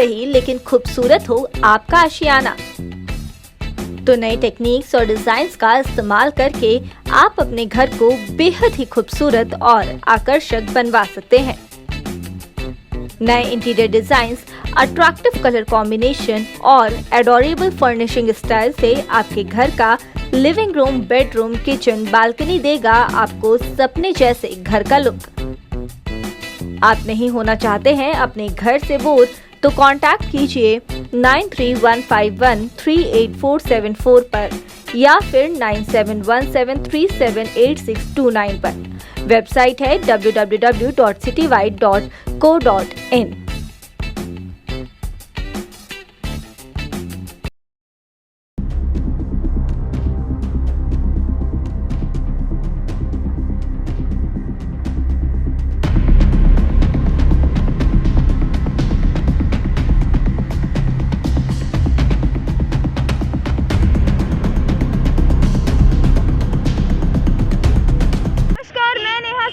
सही लेकिन खूबसूरत हो आपका आशियाना। तो नए टेक्निक्स और डिजाइन्स का इस्तेमाल करके आप अपने घर को बेहद ही खूबसूरत और आकर्षक बनवा सकते हैं। नए interior designs, attractive colour combination और एडोरेबल फर्निशिंग स्टाइल से आपके घर का living room, bedroom, kitchen, balcony देगा आपको सपने जैसे घर का लुक। आप नहीं होना चाहते हैं अपने घर से बोर, तो कांटेक्ट कीजिए 9315138474 पर या फिर 9717378629 पर। वेबसाइट है www.citywide.co.in।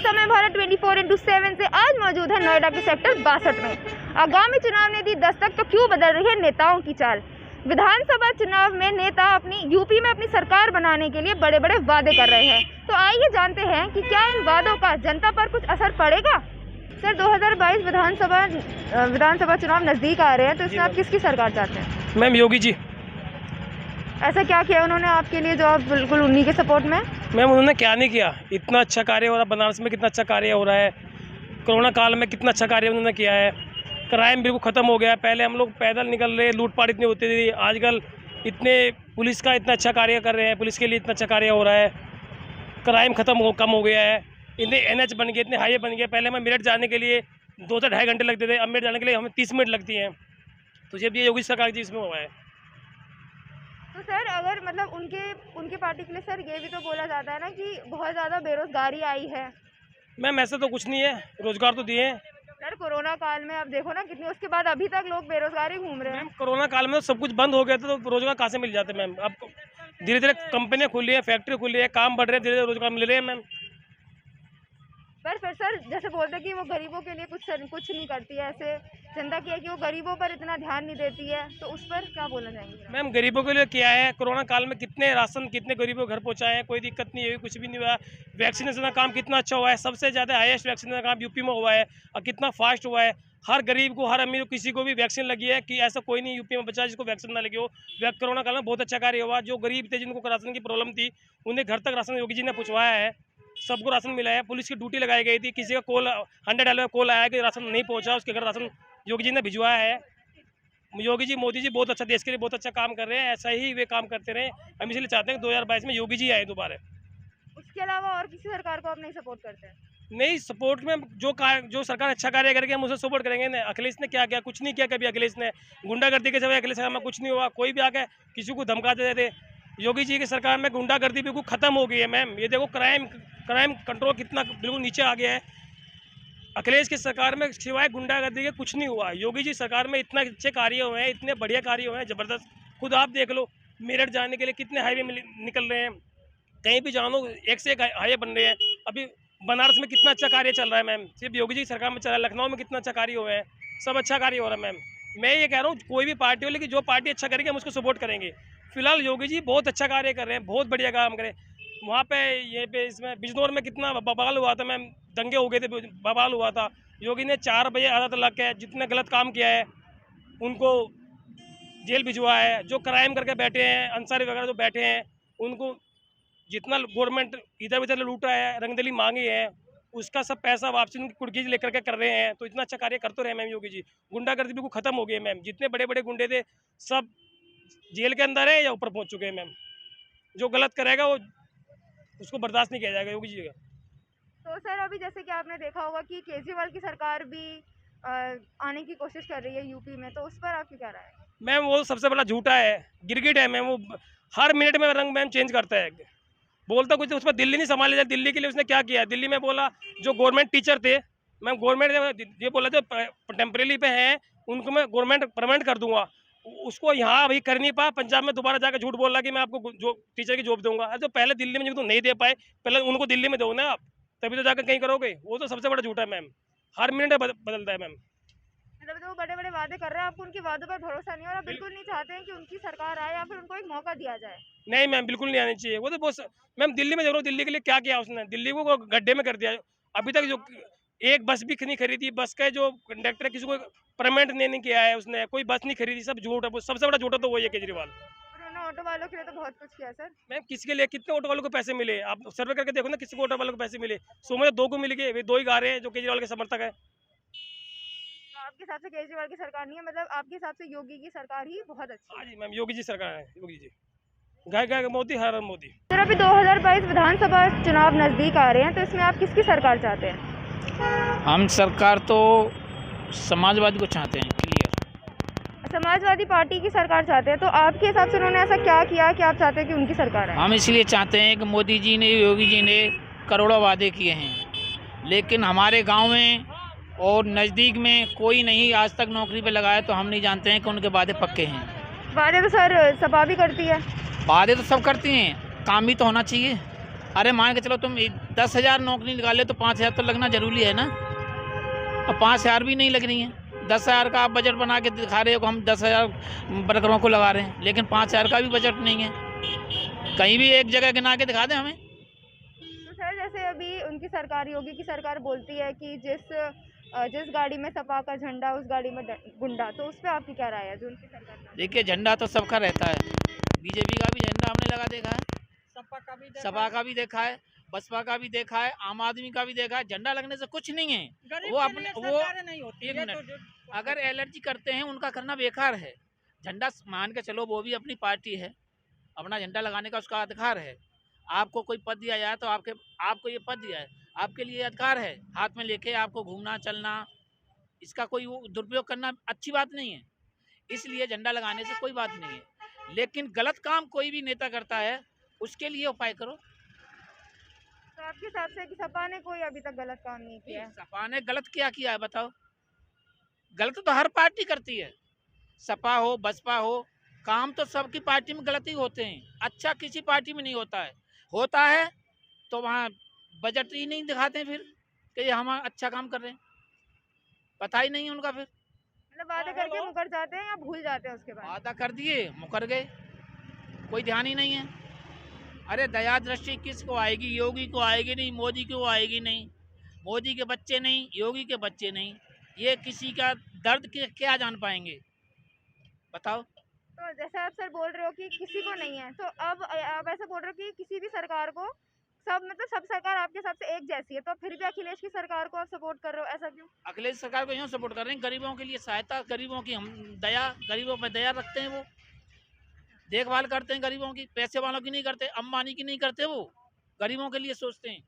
समय भारत 24x7 से आज मौजूद है नोएडा के सेक्टर 62 में। आगामी चुनाव ने दी दस्तक, तो क्यों बदल रही है नेताओं की चाल। विधानसभा चुनाव में नेता यूपी में अपनी सरकार बनाने के लिए बड़े बड़े वादे कर रहे हैं। तो आइए जानते हैं कि क्या इन वादों का जनता पर कुछ असर पड़ेगा। सर, 2022 विधानसभा चुनाव नजदीक आ रहे हैं, तो इसमें आप किसकी सरकार चाहते हैं? मैम योगी जी। ऐसा क्या किया उन्होंने आपके लिए जो आप बिल्कुल उन्हीं के सपोर्ट में? मैम उन्होंने क्या नहीं किया, इतना अच्छा कार्य हो रहा है बनारस में, कितना अच्छा कार्य हो रहा है। कोरोना काल में कितना अच्छा कार्य उन्होंने किया है। क्राइम बिल्कुल ख़त्म हो गया है। पहले हम लोग पैदल निकल रहे, लूटपाट इतनी होती थी, आजकल इतने पुलिस का इतना अच्छा कार्य कर रहे हैं, पुलिस के लिए इतना अच्छा कार्य हो रहा है। क्राइम कम हो गया है। इतने NH बन गए, इतने हाईवे बन गए। पहले हमें मेरठ जाने के लिए 2 से ढाई घंटे लगते थे, अब मेरठ जाने के लिए हमें 30 मिनट लगती हैं। तो जब ये योगी सरकार जी इसमें हुआ है। तो सर, अगर मतलब उनके पार्टी के लिए सर ये भी तो बोला जाता है ना कि बहुत ज़्यादा बेरोजगारी आई है। मैम ऐसा तो कुछ नहीं है, रोजगार तो दिए हैं। सर, कोरोना काल में आप देखो ना कितनी, उसके बाद अभी तक लोग बेरोजगार ही घूम रहे हैं। मैम कोरोना काल में तो सब कुछ बंद हो गया था, तो रोजगार कहाँ से मिल जाते मैम। अब धीरे धीरे कंपनियां खुली हैं, फैक्ट्री खुली है, काम बढ़ रहे हैं, धीरे धीरे रोजगार मिल रहे हैं मैम। पर फिर सर जैसे बोलते हैं कि वो गरीबों के लिए कुछ नहीं करती है, ऐसे जनता की है कि वो गरीबों पर इतना ध्यान नहीं देती है, तो उस पर क्या बोलना चाहेंगे? मैम गरीबों के लिए क्या है, कोरोना काल में कितने राशन कितने गरीबों को घर पहुंचाए हैं, कोई दिक्कत नहीं हुई, कुछ भी नहीं हुआ। वैक्सीनेशन का काम कितना अच्छा हुआ है, सबसे ज़्यादा हाईएस्ट वैक्सीनेशन का काम यूपी में हुआ है और कितना फास्ट हुआ है। हर गरीब को, हर अमीर को, किसी को भी वैक्सीन लगी है, कि ऐसा कोई नहीं यूपी में बचा जिसको वैक्सीन ना लगी हो। कोरोना काल में बहुत अच्छा कार्य हुआ। जो गरीब थे, जिनको राशन की प्रॉब्लम थी, उन्हें घर तक राशन योगी जी ने पहुँचवाया है। सबको राशन मिला है। पुलिस की ड्यूटी लगाई गई थी, किसी का कॉल 100 डायल कॉल आया कि राशन नहीं पहुंचा, उसके घर राशन योगी जी ने भिजवाया है। योगी जी, मोदी जी बहुत अच्छा, देश के लिए बहुत अच्छा काम कर रहे हैं। ऐसा ही वे काम करते रहे। हम इसलिए चाहते हैं कि 2022 में योगी जी आए दोबारा। उसके अलावा और किसी सरकार को आप नहीं सपोर्ट करते हैं? नहीं, सपोर्ट में जो सरकार अच्छा कार्य करेगी हम उसे सपोर्ट करेंगे ना। अखिलेश ने क्या किया? कुछ नहीं किया कभी अखिलेश ने। गुंडागर्दी के सिवाय अखिलेश में कुछ नहीं हुआ। कोई भी आके किसी को धमका देते थे। योगी जी की सरकार में गुंडागर्दी बिल्कुल खत्म हो गई है मैम। ये देखो क्राइम कंट्रोल कितना बिल्कुल नीचे आ गया है। अखिलेश की सरकार में सिवाय गुंडागर्दी के कुछ नहीं हुआ। योगी जी सरकार में इतना अच्छे कार्य हुए हैं, इतने बढ़िया कार्य हुए हैं, जबरदस्त। खुद आप देख लो, मेरठ जाने के लिए कितने हाईवे निकल रहे हैं, कहीं भी जानो एक से एक हाईवे बन रहे हैं। अभी बनारस में कितना अच्छा कार्य चल रहा है मैम, सिर्फ योगी जी की सरकार में चल रहा है। लखनऊ में कितना अच्छा कार्य हुआ है, सब अच्छा कार्य हो रहा है मैम। मैं ये कह रहा हूँ कोई भी पार्टी हो, लेकिन जो पार्टी अच्छा करेगी हम उसको सपोर्ट करेंगे। फिलहाल योगी जी बहुत अच्छा कार्य कर रहे हैं, बहुत बढ़िया काम करें। वहाँ पे ये पे इसमें बिजनौर में कितना बवाल हुआ था मैम, दंगे हो गए थे, बवाल हुआ था। योगी ने 4 बजे आधा तक के जितने गलत काम किया है उनको जेल भिजवाया है। जो क्राइम करके बैठे हैं, अंसारी वगैरह जो बैठे हैं, उनको जितना गवर्नमेंट इधर उधर लूटा है, रंगदली मांगी है, उसका सब पैसा वापसी उनकी कुर्की लेकर के कर रहे हैं। तो इतना अच्छा कार्य करते रहे मैम योगी जी। गुंडागर्दी बिल्कुल खत्म हो गई है मैम। जितने बड़े बड़े गुंडे थे सब जेल के अंदर है या ऊपर पहुंच चुके हैं मैम। जो गलत करेगा वो उसको बर्दाश्त नहीं किया जाएगा योगी जी का। तो सर, अभी जैसे कि आपने देखा होगा कि केजरीवाल की सरकार भी आने की कोशिश कर रही है यूपी में, तो उस पर आपकी क्या राय है? मैम वो सबसे बड़ा झूठा है, गिरगिट है मैम। वो हर मिनट में रंग मैम चेंज करता है, बोलता कुछ, उस पर दिल्ली नहीं संभाली जाए। दिल्ली के लिए उसने क्या किया? दिल्ली में बोला जो गवर्नमेंट टीचर थे, मैं गवर्नमेंट ये बोला जो टेम्परेरी पे हैं उनको मैं गवर्नमेंट परमानेंट कर दूंगा। उसको यहाँ अभी कर नहीं पाया, पंजाब में दोबारा जाकर झूठ बोल रहा कि मैं आपको जो टीचर की जॉब दूंगा। तो पहले दिल्ली में जब तो नहीं दे पाए, पहले उनको दिल्ली में दो ना आप, तभी तो जाकर कहीं करोगे। वो तो सबसे बड़ा झूठा है मैम, हर मिनट बदलता है मैम। मतलब तो वो बड़े-बड़े वादे कर रहे हैं, आपको उनके वादों पर भरोसा नहीं है और आप बिल्कुल नहीं चाहते हैं कि उनकी सरकार आए या फिर उनको एक मौका दिया जाए। नहीं मैम, बिल्कुल नहीं आनी चाहिए। वो तो बहुत मैम दिल्ली में देख लो, दिल्ली के लिए क्या किया उसने, दिल्ली को गड्ढे में कर दिया। अभी तक जो एक बस भी नहीं खरीदी, बस का जो कंडक्टर है किसी को परमानेंट नहीं किया है उसने, कोई बस नहीं खरीदी, सब झूठ है। वो सबसे बड़ा झूठा तो वही है केजरीवाल। उन्होंने ऑटो वालों के लिए तो बहुत कुछ किया सर। मैम किसके लिए, कितने ऑटो वालों को पैसे मिले, आप सर्वे करके देखो ना, किसी को ऑटो वालों को पैसे मिले। सुबह में 2 को मिल गए, वे 2 ही गा रहे हैं जो केजरीवाल के समर्थक है। तो आपके हिसाब से केजरीवाल की सरकार नहीं है, मतलब आपके हिसाब से योगी की सरकार ही बहुत अच्छी हाँ है। जी मैम, योगी जी सरकार है, योगी जी। गाय गाय मोदी, हर हर मोदी। सर अभी 2022 विधानसभा चुनाव नज़दीक आ रहे हैं, तो इसमें आप किसकी सरकार चाहते हैं? हम सरकार तो समाजवादी को चाहते हैं, क्लियर। समाजवादी पार्टी की सरकार चाहते हैं, तो आपके हिसाब से उन्होंने ऐसा क्या किया कि आप चाहते हैं कि उनकी सरकार आए? हम इसलिए चाहते हैं कि मोदी जी ने, योगी जी ने करोड़ों वादे किए हैं, लेकिन हमारे गांव में और नज़दीक में कोई नहीं आज तक नौकरी पे लगाया, तो हम नहीं जानते हैं कि उनके वादे पक्के हैं। वादे तो सर सपा भी करती है। वादे तो सब करती हैं, काम भी तो होना चाहिए। अरे मान के चलो तुम 10,000 नौकरी निकाले तो 5,000 तो लगना जरूरी है ना, और 5,000 भी नहीं लग रही हैं। 10,000 का आप बजट बना के दिखा रहे हो कि हम 10,000 वर्करों को लगा रहे हैं, लेकिन 5,000 का भी बजट नहीं है। कहीं भी एक जगह गिना के दिखा दें हमें। तो सर जैसे अभी उनकी सरकार, योगी की सरकार बोलती है कि जिस गाड़ी में सपा का झंडा उस गाड़ी में गुंडा, तो उस पर आपकी क्या राय है जो उनकी सरकार का? देखिए, झंडा तो सबका रहता है, बीजेपी का भी झंडा हमने लगा देखा है, सपा का भी देखा है, बसपा का भी देखा है, आम आदमी का भी देखा है। झंडा लगने से कुछ नहीं है, वो अपने वो एक मिनट, अगर एलर्जी करते हैं उनका करना बेकार है। झंडा मान के चलो, वो भी अपनी पार्टी है, अपना झंडा लगाने का उसका अधिकार है। आपको कोई पद दिया जाए तो आपको ये पद दिया है, आपके लिए अधिकार है, हाथ में लेके आपको घूमना चलना, इसका कोई दुरुपयोग करना अच्छी बात नहीं है। इसलिए झंडा लगाने से कोई बात नहीं है, लेकिन गलत काम कोई भी नेता करता है उसके लिए उपाय करो। तो आपके हिसाब से कि सपा ने कोई अभी तक गलत काम नहीं किया है? सपा ने गलत क्या किया है बताओ? गलत तो हर पार्टी करती है, सपा हो बसपा हो, काम तो सबकी पार्टी में गलत ही होते हैं, अच्छा किसी पार्टी में नहीं होता है तो वहाँ बजट ही नहीं दिखाते फिर कि ये हम अच्छा काम कर रहे हैं, पता ही नहीं है उनका। फिर मतलब वादे करके मुकर जाते हैं या भूल जाते हैं उसके बाद? वादा कर दिए मुकर गए, कोई ध्यान ही नहीं है। अरे दया दृष्टि किसको आएगी? योगी को आएगी नहीं, मोदी को आएगी नहीं, मोदी के बच्चे नहीं, योगी के बच्चे नहीं, ये किसी का दर्द के क्या जान पाएंगे बताओ? तो जैसे आप सर बोल रहे हो कि किसी को नहीं है, तो अब आप ऐसा बोल रहे हो कि किसी भी सरकार को सब सरकार आपके हिसाब से एक जैसी है, तो फिर भी अखिलेश की सरकार को आप सपोर्ट कर रहे हो, ऐसा क्यों? अखिलेश सरकार को यूँ सपोर्ट कर रहे हैं, गरीबों के लिए सहायता, गरीबों की हम गरीबों पर दया रखते हैं, वो देखभाल करते हैं गरीबों की, पैसे वालों की नहीं करते, अंबानी की नहीं करते, वो गरीबों के लिए सोचते हैं।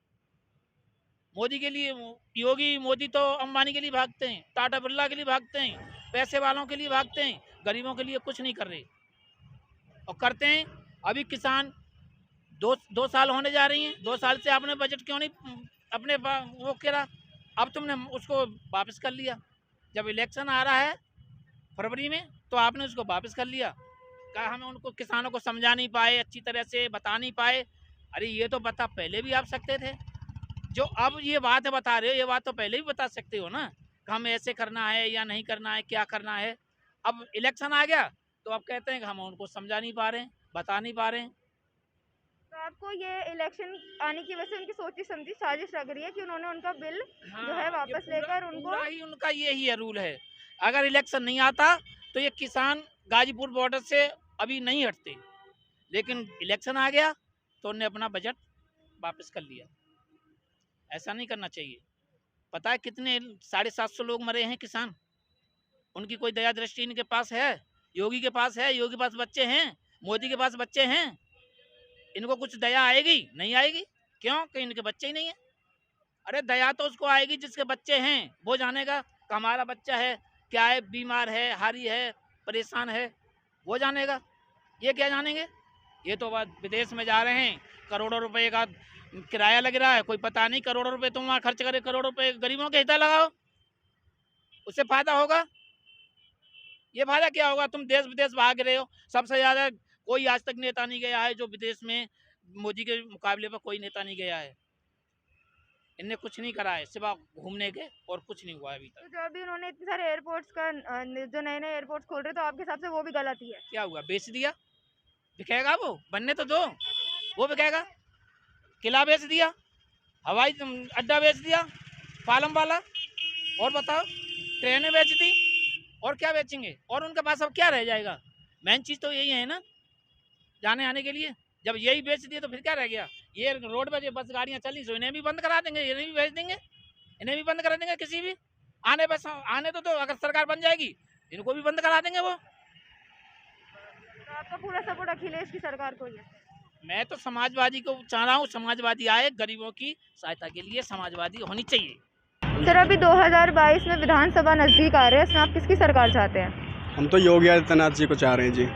मोदी के लिए, योगी मोदी तो अंबानी के लिए भागते हैं, टाटा बिरला के लिए भागते हैं, पैसे वालों के लिए भागते हैं, गरीबों के लिए कुछ नहीं कर रहे और करते हैं। अभी किसान दो साल होने जा रही हैं, 2 साल से आपने बजट क्यों नहीं अपने वो करा? अब तुमने उसको वापस कर लिया, जब इलेक्शन आ रहा है फरवरी में तो आपने उसको वापस कर लिया। कहा हमें उनको किसानों को समझा नहीं पाए, अच्छी तरह से बता नहीं पाए। अरे ये तो बता पहले भी आप सकते थे, जो अब ये बात बता रहे हो ये बात तो पहले भी बता सकते हो ना, कि हमें ऐसे करना है या नहीं करना है, क्या करना है। अब इलेक्शन आ गया तो आप कहते हैं कि हम उनको समझा नहीं पा रहे हैं, बता नहीं पा रहे हैं। तो आपको ये इलेक्शन आने की वजह से उनकी सोची समझी साजिश लग रही है कि उन्होंने उनका बिल जो है वापस लेकर उनको पूरा ही उनका यही है रूल है। अगर इलेक्शन नहीं आता तो ये किसान गाजीपुर बॉर्डर से अभी नहीं हटते, लेकिन इलेक्शन आ गया तो उन्होंने अपना बजट वापस कर लिया। ऐसा नहीं करना चाहिए। पता है कितने 750 लोग मरे हैं किसान, उनकी कोई दया दृष्टि इनके पास है? योगी के पास है, योगी के पास बच्चे हैं, मोदी के पास बच्चे हैं, इनको कुछ दया आएगी? नहीं आएगी। क्यों? कि इनके बच्चे ही नहीं है। अरे दया तो उसको आएगी जिसके बच्चे हैं, वो जानेगा कि हमारा बच्चा है क्या है, बीमार है, हारी है, परेशान है, वो जानेगा। ये क्या जानेंगे? ये तो बात विदेश में जा रहे हैं, करोड़ों रुपए का किराया लग रहा है, कोई पता नहीं, करोड़ों रुपए तुम वहाँ खर्च करे, करोड़ों रुपए गरीबों के हित लगाओ, उससे फायदा होगा। ये फायदा क्या होगा? तुम देश विदेश भाग रहे हो। सबसे ज़्यादा कोई आज तक नेता नहीं गया है जो विदेश में मोदी के मुकाबले पर कोई नेता नहीं गया है। इनने कुछ नहीं करा है सिवा घूमने के, और कुछ नहीं हुआ है अभी तो तक। जो अभी उन्होंने इतने सारे एयरपोर्ट्स का जो नए नए एयरपोर्ट्स खोल रहे, तो आपके हिसाब से वो भी गलत ही है? क्या हुआ, बेच दिया, बिकेगा वो, बनने तो दो, वो बिकेगा। किला बेच दिया, हवाई अड्डा बेच दिया, पालम वाला, और बताओ ट्रेनें बेच दी, और क्या बेचेंगे, और उनके पास अब क्या रह जाएगा? मेन चीज़ तो यही है ना, जाने आने के लिए। जब यही बेच दिए तो फिर क्या रह गया? ये रोड पर जो बस गाड़ियाँ चली सो इन्हें भी बंद करा देंगे, इन्हें भी भेज देंगे, इन्हें भी बंद करा देंगे। किसी भी आने तो अगर सरकार बन जाएगी इनको भी बंद करा देंगे वो। तो आपका पूरा सपोर्ट अखिलेश की सरकार को ही है? मैं तो समाजवादी को चाह रहा हूँ, समाजवादी आए, गरीबों की सहायता के लिए समाजवादी होनी चाहिए। सर, अभी 2022 में विधानसभा नज़दीक आ रहे हैं, इसमें आप किसकी सरकार चाहते हैं? हम तो योगी आदित्यनाथ जी को चाह रहे हैं जी।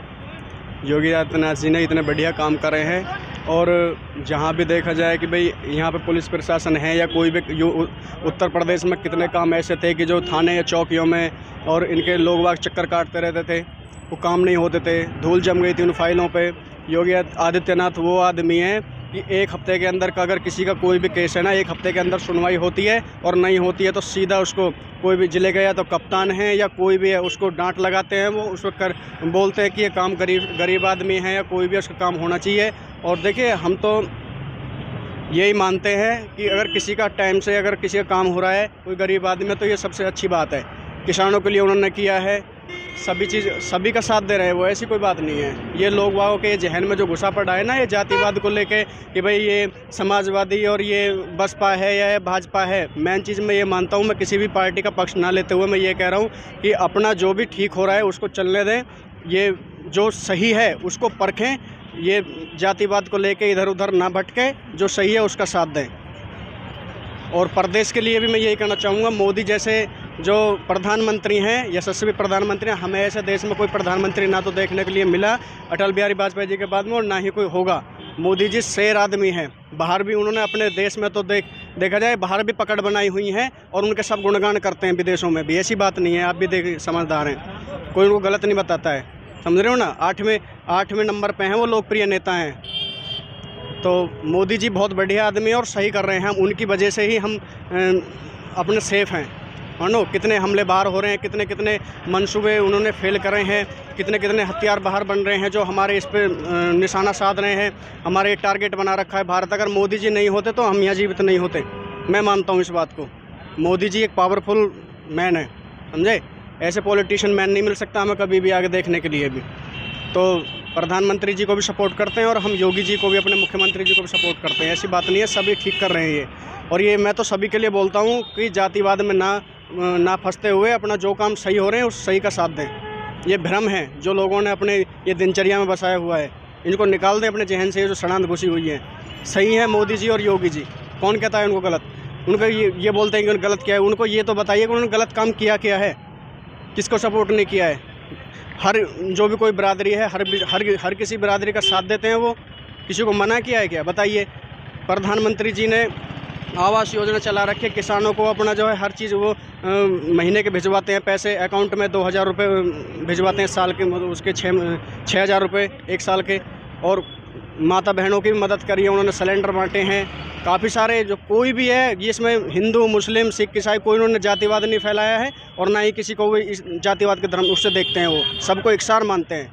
योगी आदित्यनाथ जी ने इतने बढ़िया काम करे हैं, और जहाँ भी देखा जाए कि भाई यहाँ पे पुलिस प्रशासन है या कोई भी उत्तर प्रदेश में कितने काम ऐसे थे कि जो थाने या चौकियों में और इनके लोग वाग चक्कर काटते रहते थे, वो काम नहीं होते थे, धूल जम गई थी उन फाइलों पे। योगी आदित्यनाथ वो आदमी है कि एक हफ्ते के अंदर का अगर किसी का कोई भी केस है ना, एक हफ्ते के अंदर सुनवाई होती है, और नहीं होती है तो सीधा उसको कोई भी जिले गया तो कप्तान है या कोई भी है उसको डांट लगाते हैं, वो उसको बोलते हैं कि ये काम गरीब आदमी है या कोई भी उसका काम होना चाहिए। और देखिए, हम तो यही मानते हैं कि अगर किसी का टाइम से अगर किसी का काम हो रहा है, कोई गरीब आदमी है, तो ये सबसे अच्छी बात है। किसानों के लिए उन्होंने किया है, सभी का साथ दे रहे हैं वो, ऐसी कोई बात नहीं है। ये लोग वालों के जहन में जो घुसा पड़ा है ना, ये जातिवाद को लेके कि भाई ये समाजवादी और ये बसपा है या ये भाजपा है, मेन चीज़ मैं ये मानता हूँ, मैं किसी भी पार्टी का पक्ष ना लेते हुए मैं ये कह रहा हूँ कि अपना जो भी ठीक हो रहा है उसको चलने दें, ये जो सही है उसको परखें, ये जातिवाद को लेके इधर उधर ना भटके, जो सही है उसका साथ दें। और प्रदेश के लिए भी मैं यही कहना चाहूँगा, मोदी जैसे जो प्रधानमंत्री हैं, यशस्वी प्रधानमंत्री हैं, हमें ऐसे देश में कोई प्रधानमंत्री ना तो देखने के लिए मिला अटल बिहारी वाजपेयी जी के बाद में, और ना ही कोई होगा। मोदी जी शेर आदमी हैं, बाहर भी उन्होंने अपने देश में तो देखा जाए बाहर भी पकड़ बनाई हुई हैं, और उनके सब गुणगान करते हैं विदेशों में भी, ऐसी बात नहीं है। आप भी समझदार हैं, कोई उनको गलत नहीं बताता है, समझ रहे हो ना। 8वें नंबर पे हैं वो, लोकप्रिय नेता हैं। तो मोदी जी बहुत बढ़िया आदमी है और सही कर रहे हैं, हम उनकी वजह से ही हम अपने सेफ हैं। मानो कितने हमले बाहर हो रहे हैं, कितने कितने मंसूबे उन्होंने फेल करे हैं, कितने कितने हथियार बाहर बन रहे हैं जो हमारे इस पे निशाना साध रहे हैं, हमारे टारगेट बना रखा है भारत। अगर मोदी जी नहीं होते तो हम यहाँ जीवित नहीं होते, मैं मानता हूँ इस बात को। मोदी जी एक पावरफुल मैन है, समझे। ऐसे पॉलिटिशियन मैन नहीं मिल सकता हमें कभी भी आगे देखने के लिए भी। तो प्रधानमंत्री जी को भी सपोर्ट करते हैं और हम योगी जी को भी, अपने मुख्यमंत्री जी को भी सपोर्ट करते हैं, ऐसी बात नहीं है, सभी ठीक कर रहे हैं ये। और ये मैं तो सभी के लिए बोलता हूँ कि जातिवाद में ना फंसते हुए अपना जो काम सही हो रहे हैं उस सही का साथ दें। ये भ्रम है जो लोगों ने अपने ये दिनचर्या में बसाया हुआ है, इनको निकाल दें अपने जहन से, ये जो सड़ांध घुसी हुई है। सही है मोदी जी और योगी जी, कौन कहता है उनको गलत? उनको ये बोलते हैं कि गलत क्या है, उनको ये तो बताइए कि उन्होंने गलत काम किया क्या है, किसको सपोर्ट नहीं किया है। हर जो भी कोई बिरादरी है, हर किसी बिरादरी का साथ देते हैं वो, किसी को मना किया है क्या? बताइए। प्रधानमंत्री जी ने आवास योजना चला रखी है, किसानों को अपना जो है हर चीज़ वो महीने के भिजवाते हैं, पैसे अकाउंट में 2000 रुपये भिजवाते हैं साल के, मतलब उसके 6000 रुपये एक साल के। और माता बहनों की भी मदद करी है उन्होंने, सिलेंडर बांटे हैं काफ़ी सारे। जो कोई भी है जिसमें हिंदू मुस्लिम सिख ईसाई, कोई उन्होंने जातिवाद नहीं फैलाया है और ना ही किसी को भी इस जातिवाद के धर्म उससे देखते हैं। वो सबको एकसार मानते हैं,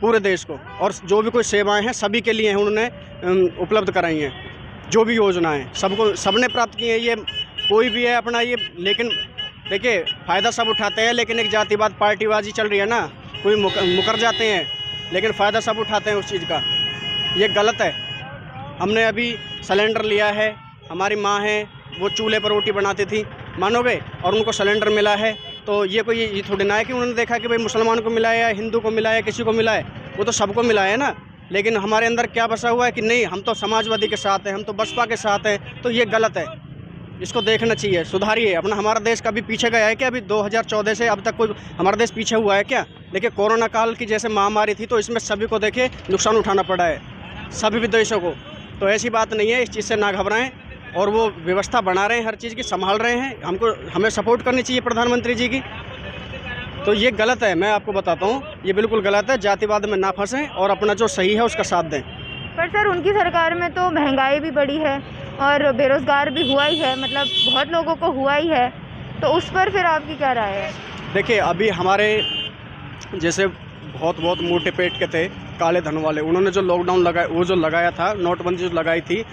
पूरे देश को। और जो भी कोई सेवाएं हैं सभी के लिए हैं, उन्होंने उपलब्ध कराई हैं। जो भी योजनाएं सबने प्राप्त की है। ये कोई भी है अपना ये, लेकिन देखिए फ़ायदा सब उठाते हैं, लेकिन एक जातिवाद पार्टीबाजी चल रही है ना, कोई मुकर जाते हैं लेकिन फ़ायदा सब उठाते हैं उस चीज़ का, ये गलत है। हमने अभी सिलेंडर लिया है, हमारी माँ है वो चूल्हे पर रोटी बनाती थी, मानोगे, और उनको सिलेंडर मिला है। तो ये कोई ये थोड़ी ना है कि उन्होंने देखा कि भाई मुसलमान को मिला है या हिंदू को मिला है, किसी को मिला है, वो तो सबको मिला है ना। लेकिन हमारे अंदर क्या बसा हुआ है कि नहीं, हम तो समाजवादी के साथ हैं, हम तो बसपा के साथ हैं, तो ये गलत है। इसको देखना चाहिए, सुधारिए अपना। हमारा देश कभी पीछे गया है क्या? अभी 2014 से अब तक कोई हमारा देश पीछे हुआ है क्या? देखिए कोरोना काल की जैसे महामारी थी तो इसमें सभी को देखे नुकसान उठाना पड़ा है, सभी विदेशों को। तो ऐसी बात नहीं है, इस चीज़ से ना घबराएं। और वो व्यवस्था बना रहे हैं, हर चीज़ की संभाल रहे हैं, हमें सपोर्ट करनी चाहिए प्रधानमंत्री जी की। तो ये गलत है, मैं आपको बताता हूँ, ये बिल्कुल गलत है। जातिवाद में ना फंसें और अपना जो सही है उसका साथ दें। पर सर उनकी सरकार में तो महंगाई भी बढ़ी है और बेरोज़गार भी हुआ ही है, मतलब बहुत लोगों को हुआ ही है, तो उस पर फिर आपकी क्या राय है? देखिए, अभी हमारे जैसे बहुत मोटे पेट के थे काले धन वाले, उन्होंने जो लॉकडाउन लगाया था, नोटबंदी जो लगाई थी,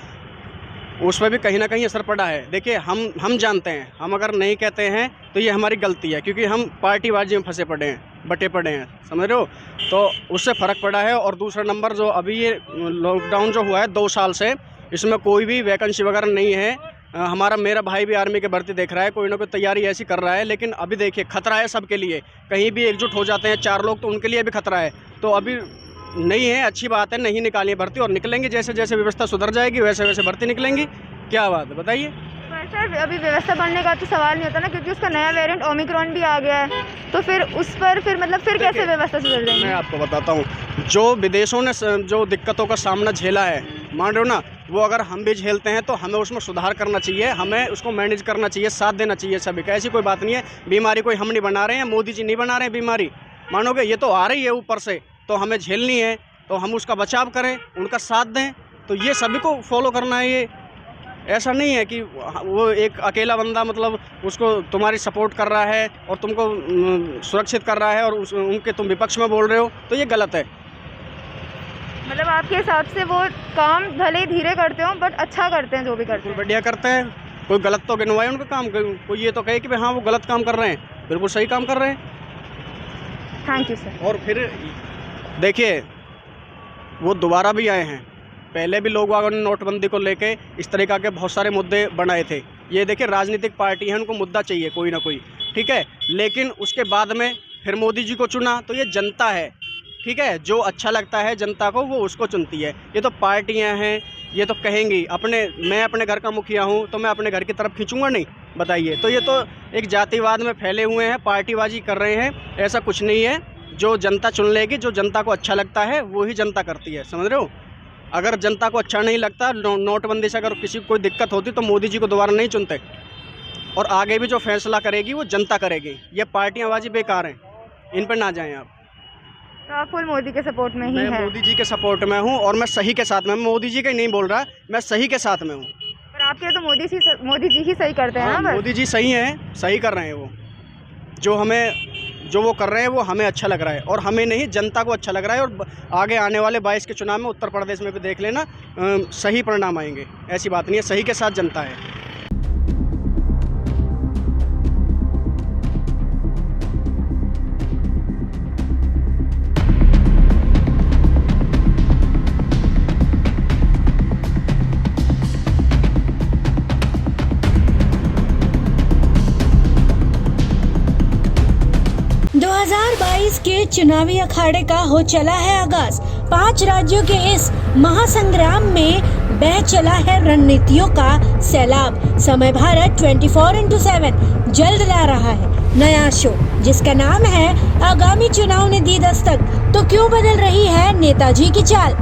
उस पर भी कहीं ना कहीं असर पड़ा है। देखिए, हम जानते हैं, हम अगर नहीं कहते हैं तो ये हमारी गलती है, क्योंकि हम पार्टीबाजी में फंसे पड़े हैं, बटे पड़े हैं, समझ रहे हो, तो उससे फ़र्क पड़ा है। और दूसरा नंबर, जो अभी ये लॉकडाउन जो हुआ है 2 साल से, इसमें कोई भी वैकेंसी वगैरह नहीं है। मेरा भाई भी आर्मी के भर्ती देख रहा है, कोई ना कोई तैयारी ऐसी कर रहा है, लेकिन अभी देखिए खतरा है सबके लिए। कहीं भी एकजुट हो जाते हैं 4 लोग तो उनके लिए भी खतरा है। तो अभी नहीं है, अच्छी बात है, नहीं निकालिए भर्ती, और निकलेंगे जैसे जैसे व्यवस्था सुधर जाएगी वैसे वैसे भर्ती निकलेंगी। क्या बात है, बताइए। सर, अभी व्यवस्था बनने का तो सवाल नहीं होता ना, क्योंकि उसका नया वेरिएंट ओमिक्रॉन भी आ गया है, तो फिर उस पर फिर कैसे व्यवस्था सुधर जाएगी? मैं आपको बताता हूँ, जो विदेशों ने जो दिक्कतों का सामना झेला है, मान रहे हो ना, वो अगर हम भी झेलते हैं तो हमें उसमें सुधार करना चाहिए, हमें उसको मैनेज करना चाहिए, साथ देना चाहिए सभी का। ऐसी कोई बात नहीं है, बीमारी कोई हम नहीं बना रहे हैं, मोदी जी नहीं बना रहे हैं बीमारी, मानोगे, ये तो आ रही है ऊपर से, तो हमें झेलनी है, तो हम उसका बचाव करें, उनका साथ दें, तो ये सभी को फॉलो करना है। ये ऐसा नहीं है कि वो एक अकेला बंदा मतलब उसको तुम्हारी सपोर्ट कर रहा है और तुमको सुरक्षित कर रहा है और उनके तुम विपक्ष में बोल रहे हो, तो ये गलत है। मतलब आपके हिसाब से वो काम भले ही धीरे करते हो बट अच्छा करते हैं, जो भी करते हैं बढ़िया करते हैं। कोई गलत तो गिनवाए उनका काम, कोई ये तो कहे कि हाँ वो गलत काम कर रहे हैं, बिल्कुल सही काम कर रहे हैं। Thank you sir. और फिर देखिए, वो दोबारा भी आए हैं, पहले भी लोग वागों ने नोटबंदी को लेके इस तरीक़ा के बहुत सारे मुद्दे बनाए थे। ये देखिए, राजनीतिक पार्टी है, उनको मुद्दा चाहिए कोई ना कोई, ठीक है, लेकिन उसके बाद में फिर मोदी जी को चुना, तो ये जनता है, ठीक है, जो अच्छा लगता है जनता को वो उसको चुनती है। ये तो पार्टियां हैं, ये तो कहेंगी मैं अपने घर का मुखिया हूँ तो मैं अपने घर की तरफ खींचूंगा नहीं, बताइए। तो ये तो एक जातिवाद में फैले हुए हैं, पार्टीबाजी कर रहे हैं, ऐसा कुछ नहीं है। जो जनता चुन लेगी, जो जनता को अच्छा लगता है वो ही जनता करती है, समझ रहे हो। अगर जनता को अच्छा नहीं लगता, नोटबंदी से अगर किसी को कोई दिक्कत होती तो मोदी जी को दोबारा नहीं चुनते। और आगे भी जो फैसला करेगी वो जनता करेगी। ये पार्टियाँबाजी बेकार हैं, इन पर ना जाएं आप। तो आप फुल मोदी के सपोर्ट में ही हैं? मैं मोदी जी के सपोर्ट में हूँ और मैं सही के साथ में, मैं मोदी जी का ही नहीं बोल रहा, मैं सही के साथ में हूँ। पर आपके लिए तो मोदी जी ही सही करते हैं ना? मोदी जी सही हैं, सही कर रहे हैं वो, जो वो कर रहे हैं वो हमें अच्छा लग रहा है, और हमें नहीं, जनता को अच्छा लग रहा है। और आगे आने वाले 22 के चुनाव में उत्तर प्रदेश में भी देख लेना, सही परिणाम आएंगे, ऐसी बात नहीं है, सही के साथ जनता है। 2022 के चुनावी अखाड़े का हो चला है आगाज। 5 राज्यों के इस महासंग्राम में बह चला है रणनीतियों का सैलाब। समय भारत 24/7 जल्द ला रहा है नया शो, जिसका नाम है आगामी चुनाव ने दी दस्तक, तो क्यों बदल रही है नेताजी की चाल।